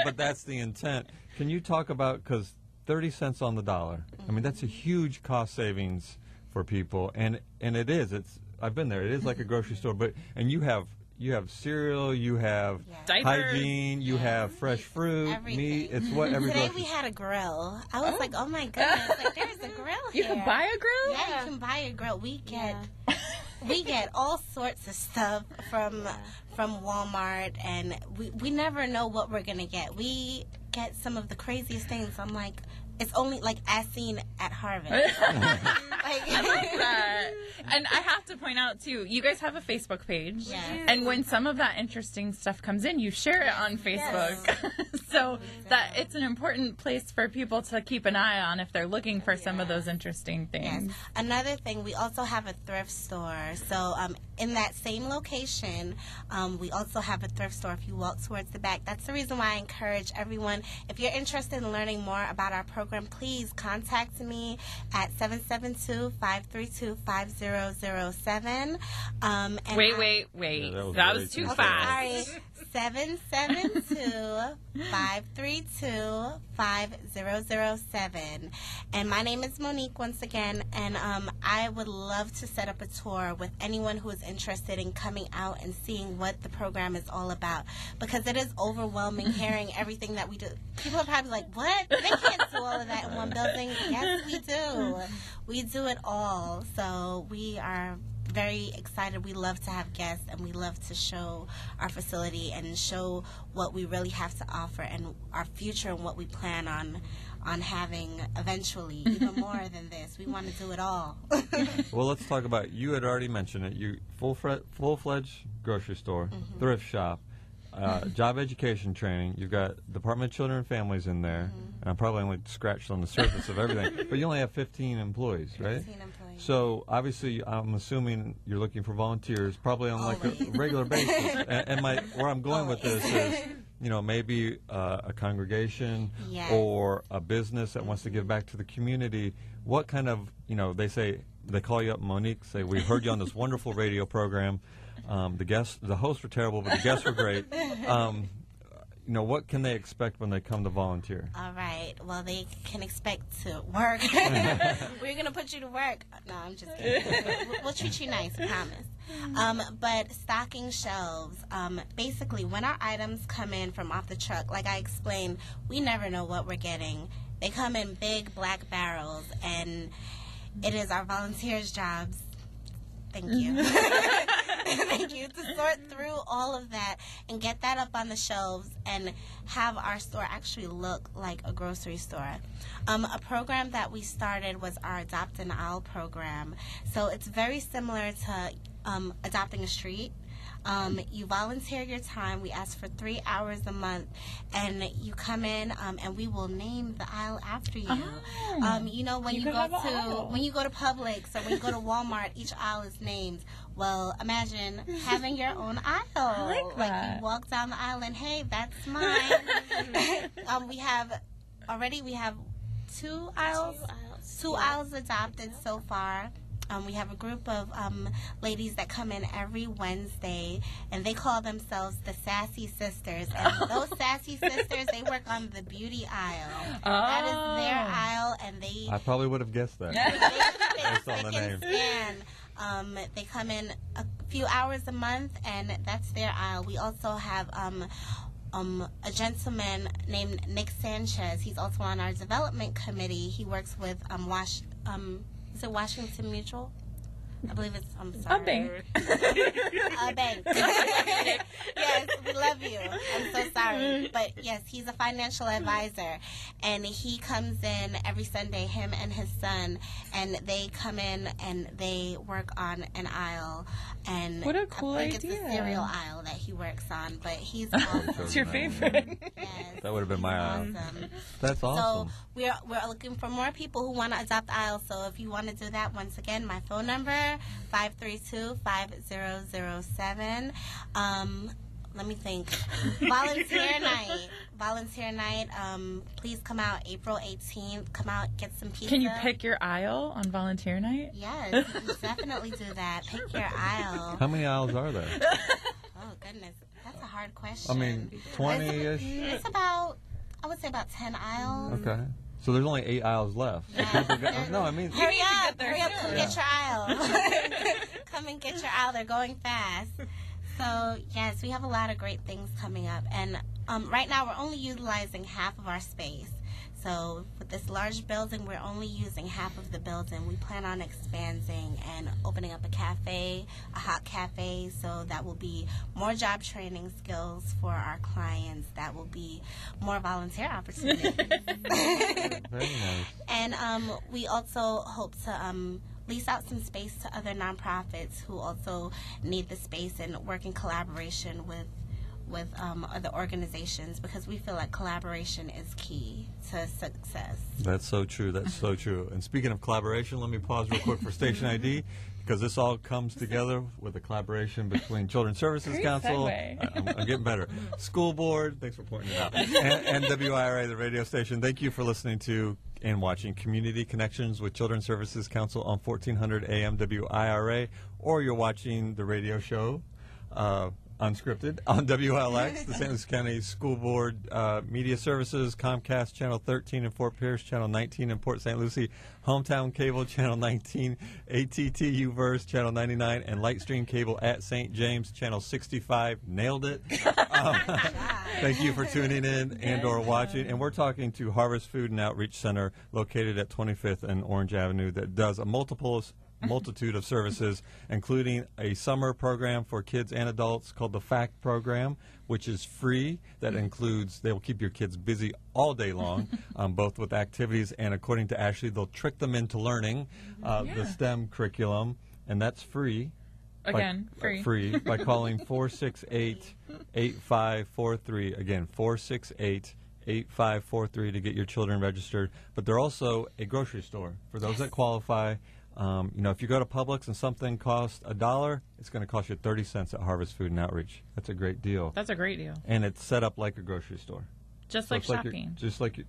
But that's the intent. Can you talk about, because 30 cents on the dollar, I mean, that's a huge cost savings for people, and it is. I've been there. It is like a grocery store, and you have cereal, you have Diapers. hygiene, you have fresh fruit, Everything. meat. It's what every Today grocery we had a grill. I was like, oh my goodness, like there's a grill you here. can buy a grill? Yeah, you can buy a grill. We get all sorts of stuff from Walmart, and we never know what we're gonna get. We get some of the craziest things. I'm like, it's only like as seen at Harvard. I like that. And I have to point out, too, you guys have a Facebook page. Yes. And when some of that interesting stuff comes in, you share it on Facebook. So that it's an important place for people to keep an eye on if they're looking for some of those interesting things. Yes. Another thing, we also have a thrift store. So in that same location, we also have a thrift store if you walk towards the back. That's the reason why I encourage everyone, if you're interested in learning more about our program, please contact me at 772-532-5007. Wait. Yeah, that was too fast. Sorry. 772-532-5007. And my name is Monique once again, and I would love to set up a tour with anyone who is interested in coming out and seeing what the program is all about, because it is overwhelming hearing everything that we do. People are probably like, what? They can't do all of that in one building. Yes, we do. We do it all. So we are very excited. We love to have guests, and we love to show our facility and show what we really have to offer and our future and what we plan on having eventually, even more than this. We want to do it all. Well, let's talk about, you had already mentioned it, you full-fledged grocery store, thrift shop, job education training. You've got Department of Children and Families in there, and I'm probably only scratched on the surface of everything, but you only have 15 employees, right? 15 employees. So obviously, I'm assuming you're looking for volunteers, probably on like a regular basis. And where I'm going with this is, maybe a congregation or a business that wants to give back to the community. What kind of, they call you up, Monique, say, we heard you on this wonderful radio program. The hosts were terrible, but the guests were great. What can they expect when they come to volunteer? All right. Well, they can expect to work. We're going to put you to work. No, I'm just kidding. We'll treat you nice, I promise. But stocking shelves, basically, when our items come in from off the truck, like I explained, we never know what we're getting. They come in big black barrels, and it is our volunteers' jobs. Thank you. Thank you. To sort through all of that and get that up on the shelves and have our store actually look like a grocery store. A program that we started was our Adopt an Aisle program. So it's very similar to adopting a street. You volunteer your time. We ask for 3 hours a month, and you come in, and we will name the aisle after you. You know, when you go to Publix or when you go to Walmart, each aisle is named. Well, imagine having your own aisle. I like that. Like you walk down the aisle and, hey, that's mine. We have 2 aisles. Two aisles adopted so far. We have a group of ladies that come in every Wednesday, and they call themselves the Sassy Sisters. And those Sassy Sisters, they work on the beauty aisle. That is their aisle, and they... I probably would have guessed that. They on the name. stand. They come in a few hours a month, and that's their aisle. We also have a gentleman named Nick Sanchez. He's also on our development committee. He works with is it Washington Mutual? I believe it's, I'm sorry. A bank. A bank. Yes, we love you. I'm so sorry. But yes, he's a financial advisor. And he comes in every Sunday, him and his son, and they come in and they work on an aisle. And what a cool I think idea. It's the cereal aisle that he works on, but he's awesome. It's your favorite. Yes, That would have been my aisle. awesome. That's awesome. So we're looking for more people who want to adopt aisle. So if you want to do that, once again, my phone number 532-5007. Let me think. Volunteer night. Please come out April 18th. Come out, get some pizza. Can you pick your aisle on volunteer night? Yes, definitely do that. Pick your aisle. How many aisles are there? Oh goodness, that's a hard question. I mean, 20-ish? It's about, I would say about 10 aisles. Okay. So there's only 8 aisles left. So people no, I mean... Hurry up, come get your aisle. Come and get your aisle, they're going fast. So, yes, we have a lot of great things coming up. And right now we're only utilizing half of our space. So with this large building, we're only using half of the building. We plan on expanding and opening up a cafe, a hot cafe, so that will be more job training skills for our clients. That will be more volunteer opportunities. Very nice. And we also hope to lease out some space to other nonprofits who also need the space and work in collaboration with other organizations, because we feel like collaboration is key to success. That's so true. That's so true. And speaking of collaboration, let me pause real quick for Station ID, because this all comes together with a collaboration between Children's Services Great Council. segue. I'm getting better. School Board. Thanks for pointing it out. And WIRA, the radio station. Thank you for listening to and watching Community Connections with Children's Services Council on 1400 AM WIRA, or you're watching the radio show unscripted on WLX, the St. Louis County School Board Media Services, Comcast Channel 13 in Fort Pierce, Channel 19 in Port St. Lucie, Hometown Cable Channel 19, ATTU Verse Channel 99, and Lightstream Cable at St. James Channel 65. Nailed it. Thank you for tuning in and or watching. And we're talking to Harvest Food and Outreach Center, located at 25th and Orange Avenue, that does a multitude of services, including a summer program for kids and adults called the FACT program, which is free. That includes, they will keep your kids busy all day long, both with activities, and according to Ashley, they'll trick them into learning the STEM curriculum, and that's free. Again, Free by calling 468-8543. Again, 468-8543 to get your children registered. But they're also a grocery store for those that qualify. If you go to Publix and something costs $1, it's going to cost you 30 cents at Harvest Food and Outreach. That's a great deal. That's a great deal. And it's set up like a grocery store. Just So like it's like shopping.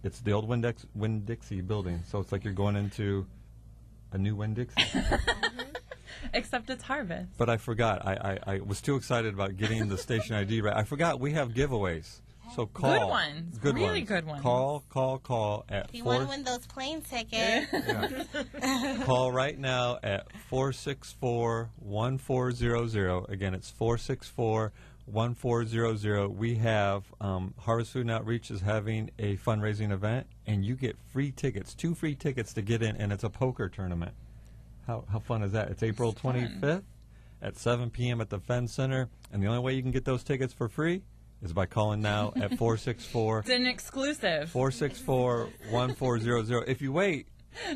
it's the old Winn-Dixie building. So it's like you're going into a new Winn-Dixie. Except it's Harvest. But I forgot. I was too excited about getting the station ID right. I forgot we have giveaways. So call. Good ones. Good Really ones. good ones. Call at If you want to win those plane tickets, Call right now at 464-1400. Again, it's 464-1400. We have Harvest Food and Outreach is having a fundraising event, and you get free tickets, 2 free tickets to get in, and it's a poker tournament. How fun is that? It's April 25th at 7 p.m. at the Fenn Center, and the only way you can get those tickets for free is by calling now at 464. It's an exclusive. 464-1400. If you wait,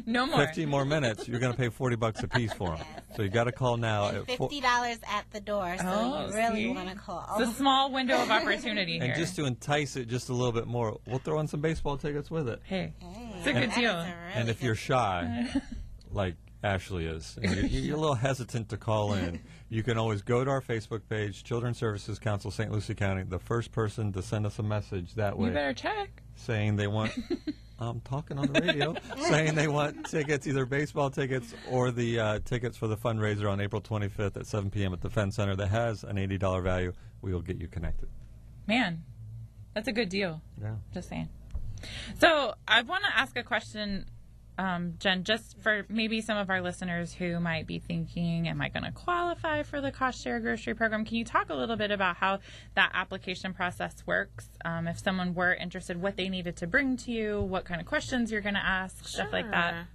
No more. 15 more minutes, you're going to pay $40 a piece for them. So you got to call now. And $50 at the door, so you really want to call. It's a small window of opportunity here. And just to entice it just a little bit more, we'll throw in some baseball tickets with it. Hey, it's a good deal. And if you're shy, like Ashley is, and you're a little hesitant to call in, you can always go to our Facebook page, Children's Services Council, St. Lucie County. The first person to send us a message that way. You better check. Saying they want, I'm talking on the radio, saying they want tickets, either baseball tickets or the tickets for the fundraiser on April 25th at 7 p.m. at the Fenn Center that has an $80 value. We will get you connected. Man, that's a good deal. Yeah. Just saying. So I want to ask a question, Jen, just for maybe some of our listeners who might be thinking, am I going to qualify for the cost share grocery program? Can you talk a little bit about how that application process works? If someone were interested, what they needed to bring to you, what kind of questions you're going to ask, stuff like that.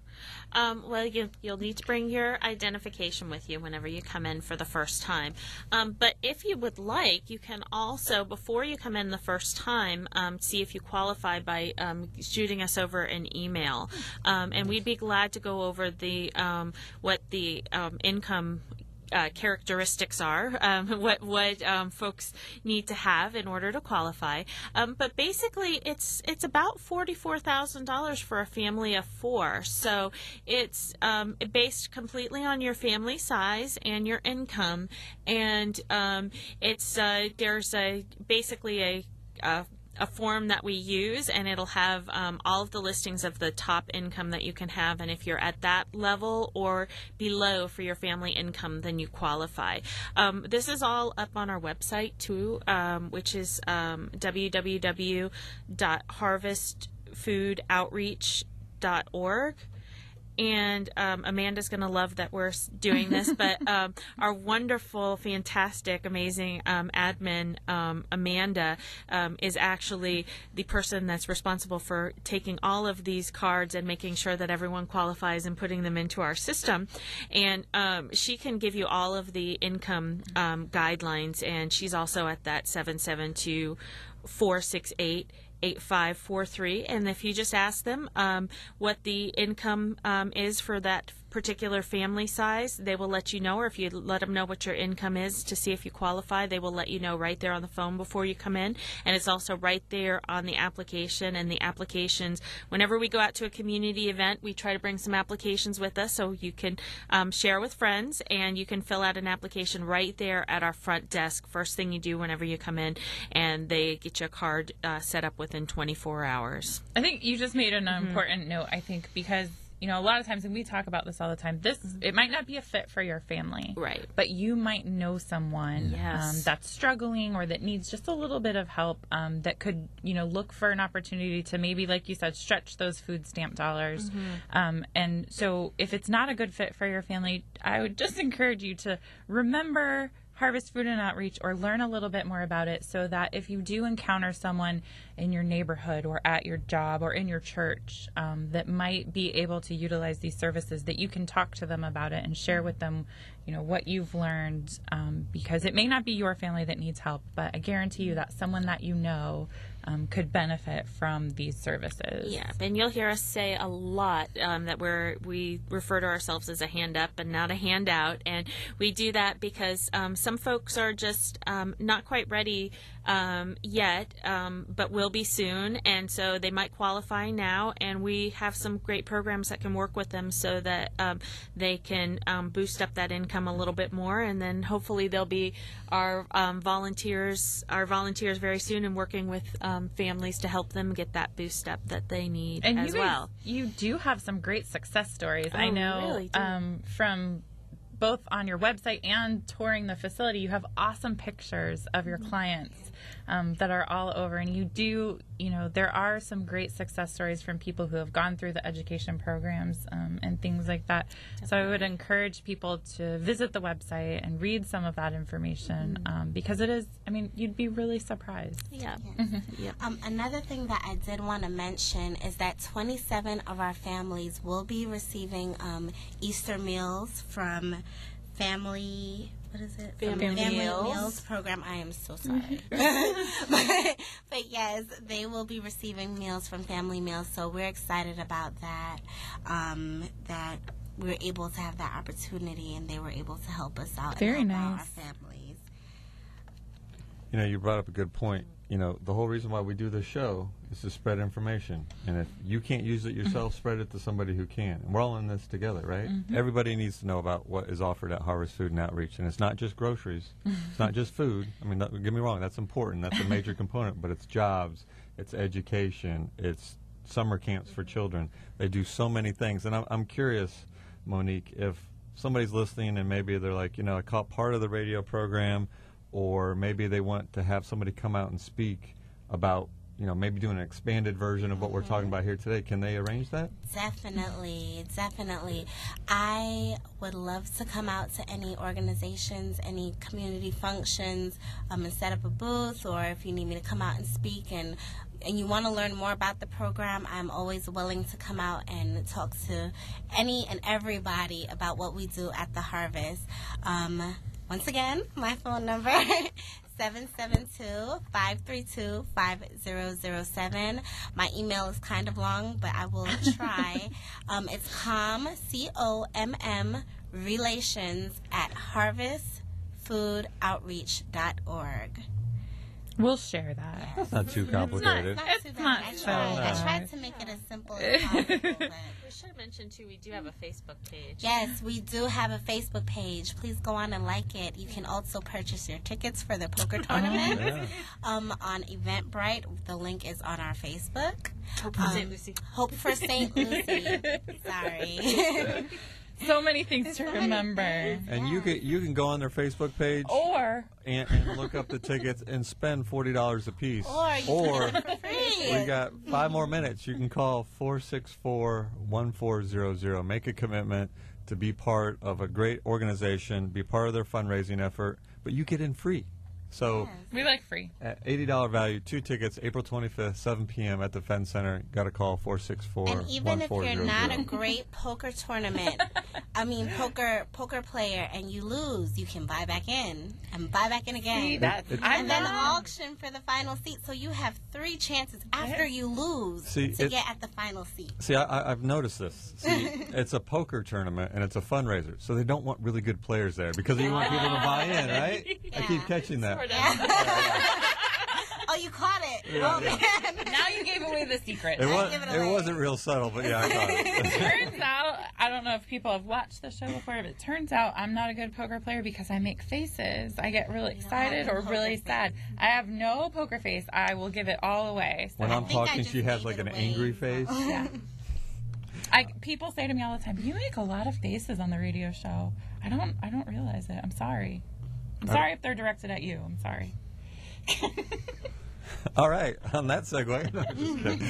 Well, you'll need to bring your identification with you whenever you come in for the first time. But if you would like, you can also, before you come in the first time, see if you qualify by shooting us over an email. And we'd be glad to go over the what the income characteristics are, what folks need to have in order to qualify. But basically, it's about $44,000 for a family of 4. So it's based completely on your family size and your income, and it's there's basically a form that we use, and it'll have all of the listings of the top income that you can have, and if you're at that level or below for your family income, then you qualify. This is all up on our website too, which is www.harvestfoodoutreach.org. And Amanda's going to love that we're doing this, but our wonderful, fantastic, amazing admin, Amanda, is actually the person that's responsible for taking all of these cards and making sure that everyone qualifies and putting them into our system. And she can give you all of the income guidelines, and she's also at that 772-468-8543, and if you just ask them what the income is for that particular family size, they will let you know, or if you let them know what your income is to see if you qualify, they will let you know right there on the phone before you come in, and it's also right there on the application. And the applications, whenever we go out to a community event, we try to bring some applications with us so you can share with friends, and you can fill out an application right there at our front desk, first thing you do whenever you come in, and they get you a card set up within 24 hours. I think you just made an important note, I think, because a lot of times, and we talk about this all the time, it might not be a fit for your family. Right. But you might know someone Yes. that's struggling or that needs just a little bit of help, that could, look for an opportunity to maybe, like you said, stretch those food stamp dollars. And so if it's not a good fit for your family, I would just encourage you to remember Harvest Food and Outreach, or learn a little bit more about it, so that if you do encounter someone in your neighborhood or at your job or in your church that might be able to utilize these services, that you can talk to them about it and share with them, what you've learned, because it may not be your family that needs help, but I guarantee you that someone that could benefit from these services. Yeah, and you'll hear us say a lot that we refer to ourselves as a hand up and not a handout, and we do that because some folks are just not quite ready yet, but will be soon, and so they might qualify now, and we have some great programs that can work with them so that they can boost up that income a little bit more, and then hopefully they'll be our volunteers very soon, and working with families to help them get that boost up that they need and as well. You do have some great success stories. Oh, I know really do. From both on your website and touring the facility, you have awesome pictures of your clients that are all over, and you do, there are some great success stories from people who have gone through the education programs and things like that. Definitely. So I would encourage people to visit the website and read some of that information because it is, you'd be really surprised. Yeah. Yeah. Another thing that I did want to mention is that 27 of our families will be receiving Easter meals from family what is it? Family Meals program. I am so sorry. but yes, they will be receiving meals from Family Meals, so we're excited about that, that we were able to have that opportunity and they were able to help us out Very and help out nice. our families. You know, you brought up a good point. You know, the whole reason why we do this show is to spread information. And if you can't use it yourself, spread it to somebody who can. And we're all in this together, right? Everybody needs to know about what is offered at Harvest Food and Outreach. And it's not just groceries. It's not just food. I mean, don't get me wrong, that's important. That's a major component. But it's jobs, it's education, it's summer camps for children. They do so many things. And I'm curious, Monique, if somebody's listening and maybe they're like, you know, I caught part of the radio program, or maybe they want to have somebody come out and speak about, you know, maybe doing an expanded version of what we're talking about here today. Can they arrange that? Definitely. I would love to come out to any organizations, any community functions, and set up a booth, or if you need me to come out and speak and you want to learn more about the program, I'm always willing to come out and talk to any and everybody about what we do at the Harvest. Once again, my phone number, 772-532-5007. My email is kind of long, but I will try. It's COMM relations at harvestfoodoutreach.org. We'll share that. That's not too complicated. It's not so I bad. tried to make it as simple as possible, but We should mention, too, we do have a Facebook page. yes, we do have a Facebook page. Please go on and like it. You can also purchase your tickets for the poker tournament Yeah. on Eventbrite. The link is on our Facebook. Hope for St. Lucie. Hope for St. Lucie. Sorry. So many things to remember. And you can go on their Facebook page Or and look up the tickets and spend $40 a piece. Or you can get it for free. We got 5 more minutes. You can call 464-1400. Make a commitment to be part of a great organization, be part of their fundraising effort, but you get in free. So we like free. at $80 value, 2 tickets, April 25th, 7 p.m. at the Fenn Center. Got to call 464-1400. And even if you're not a great poker poker player, and you lose, you can buy back in and buy back in again. See, that's, And then auction for the final seat. So you have 3 chances after you lose to get at the final seat. See, I've noticed this. See, it's a poker tournament, and it's a fundraiser, so they don't want really good players there because they want people to buy in, right? I keep catching that. Oh, you caught it. Oh, man. now you gave away the secret. It away. wasn't real subtle, but yeah, I got it. Turns out, I don't know if people have watched the show before, but it turns out I'm not a good poker player because I make faces. I get really excited or really sad. I have no poker face. I will give it all away. So When I'm think I talking, just she has gave like it an away. angry face. yeah. People say to me all the time, "You make a lot of faces on the radio show." I don't realize it. I'm sorry. I'm sorry if they're directed at you. I'm sorry. All right, on that segue, no, just kidding.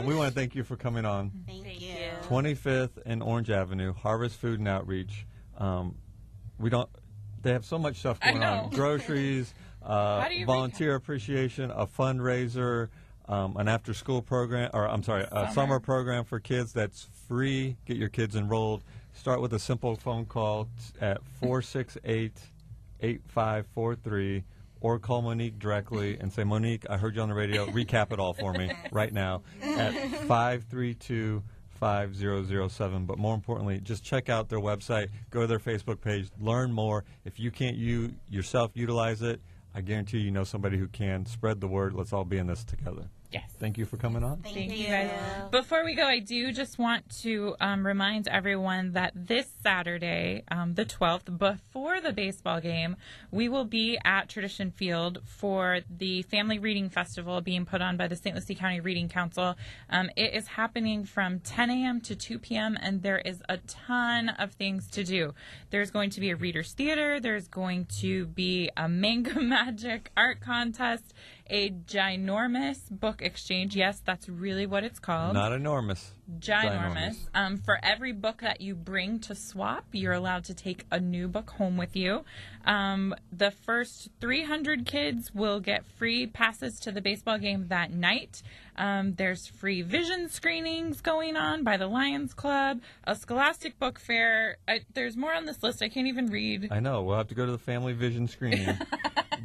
We want to thank you for coming on. Thank you. 25th and Orange Avenue, Harvest Food and Outreach. They have so much stuff going on. Groceries, do you volunteer appreciation, a fundraiser, an after-school program, a summer program for kids that's free. Get your kids enrolled. Start with a simple phone call at 468-8543. Or call Monique directly and say, Monique, I heard you on the radio. Recap it all for me right now at 532-5007. But more importantly, just check out their website. Go to their Facebook page. Learn more. If you can't yourself utilize it, I guarantee you know somebody who can. Spread the word. Let's all be in this together. Yes. Thank you for coming on. Thank you guys. Before we go, I do just want to remind everyone that this Saturday, the 12th, before the baseball game, we will be at Tradition Field for the Family Reading Festival being put on by the St. Lucie County Reading Council. It is happening from 10 a.m. to 2 p.m., and there is a ton of things to do. There's going to be a Reader's Theater. There's going to be a Mango Magic art contest. a ginormous book exchange. Yes, that's really what it's called. Not enormous. Ginormous. For every book that you bring to swap, you're allowed to take a new book home with you. The first 300 kids will get free passes to the baseball game that night. There's free vision screenings going on by the Lions Club, a Scholastic book fair. There's more on this list. I can't even read. I know. We'll have to go to the family vision screening.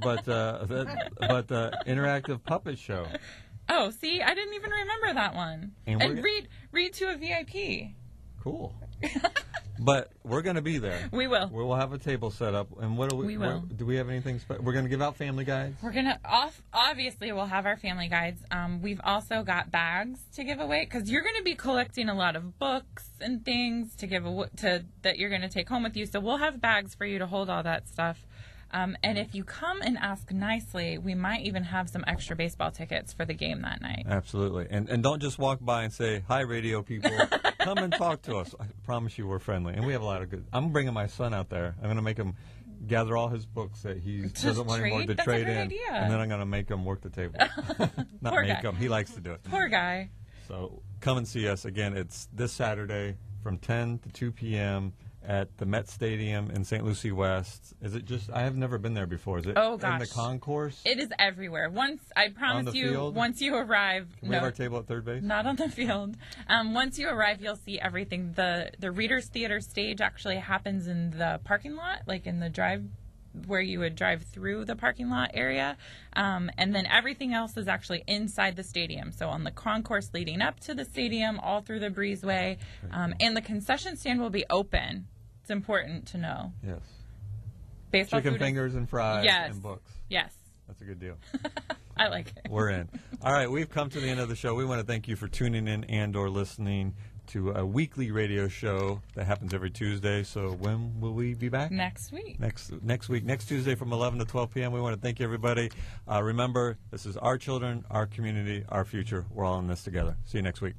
but interactive puppet show. Oh, see, I didn't even remember that one. And read to a VIP. Cool. But we're going to be there. We will. We will have a table set up. And what do we will. Do we have anything we're going to give out family guides? We're going to obviously we'll have our family guides. We've also got bags to give away cuz you're going to be collecting a lot of books and things to give that you're going to take home with you. So we'll have bags for you to hold all that stuff. And if you come and ask nicely, we might even have some extra baseball tickets for the game that night. Absolutely. And don't just walk by and say, "Hi, radio people. Come and talk to us." I promise you we're friendly. And we have a lot of good... I'm bringing my son out there. I'm going to make him gather all his books that he doesn't want anymore to That's trade a great in. idea. And then I'm going to make him work the table. Not Poor make guy. him. He likes to do it. Poor guy. So come and see us. Again, it's this Saturday from 10 to 2 p.m. at the Met Stadium in St. Lucie West. Is it just... I have never been there before. Is it Oh, gosh. in the concourse? It is everywhere. I promise the you, field? once you arrive... Can we have our table at third base? Not on the field. Once you arrive, you'll see everything. The Reader's Theater stage actually happens in the parking lot, like in the drive where you would drive through the parking lot area. And then everything else is actually inside the stadium. So on the concourse leading up to the stadium, all through the breezeway. And the concession stand will be open. It's important to know. Yes. Baseball Chicken food is- fingers and fries Yes. and books. Yes. That's a good deal. I like it. We're in. All right, we've come to the end of the show. We want to thank you for tuning in and or listening to a weekly radio show that happens every Tuesday. So when will we be back? Next week. Next week, next Tuesday from 11 to 12 p.m. We want to thank you, everybody. Remember, this is our children, our community, our future. We're all in this together. See you next week.